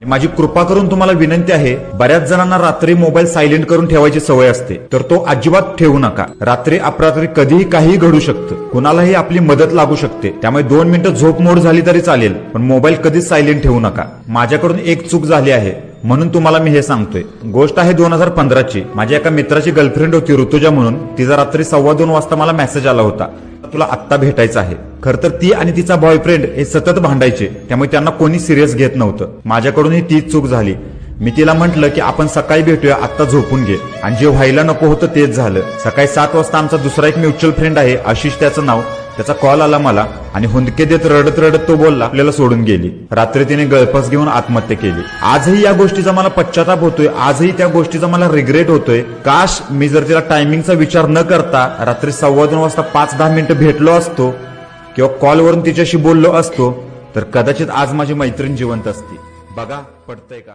माझी कृपा करून तुम्हाला विनंती आहे, बऱ्याच जणांना रात्री मोबाईल सायलेंट करून ठेवायची सवय असते, तर तो अजिबात ठेवू नका. रात्री अपरात्री कधीही काहीही घडू शकतं, कुणालाही आपली मदत लागू शकते. त्यामुळे 2 मिनिटं झोप मोड झाली तरी चालेल, पण मोबाईल कधीच सायलेंट ठेवू नका. माझ्याकडून एक चूक झाली आहे म्हणून तुम्हाला मी हे सांगतोय. गोष्ट आहे 2015ची. माझ्या एका मित्राची गर्लफ्रेंड होती ऋतुजा म्हणून. तिचा रात्री 2:15 वाजता मला मेसेज आला होता, तुला आत्ता भेटायचं आहे. खरं तर ती आणि तिचा बॉयफ्रेंड हे सतत भांडायचे, त्यामुळे त्यांना कोणी सिरियस घेत नव्हतं. माझ्याकडूनही तीच चूक झाली. मी तिला म्हटलं की आपण सकाळी भेटूया, आत्ता झोपून घे. आणि जे व्हायला नको होतं तेच झालं. सकाळी 7 वाजता आमचा दुसरा एक म्युच्युअल फ्रेंड आहे, आशिष त्याचं नाव, त्याचा कॉल आला मला आणि हुंदके देत रडत रडत तो बोलला आपल्याला सोडून गेली. रात्री तिने गळफस घेऊन आत्महत्या केली. आजही या गोष्टीचा मला पश्चाताप होतोय, आजही त्या गोष्टीचा मला रिग्रेट होतोय. काश मी जर तिला टायमिंगचा विचार न करता रात्री 2:15 वाजता 5-10 मिनिटं भेटलो असतो किंवा कॉलवरून तिच्याशी बोललो असतो, तर कदाचित आज माझी मैत्रीण जिवंत असती. बघा पडतंय का.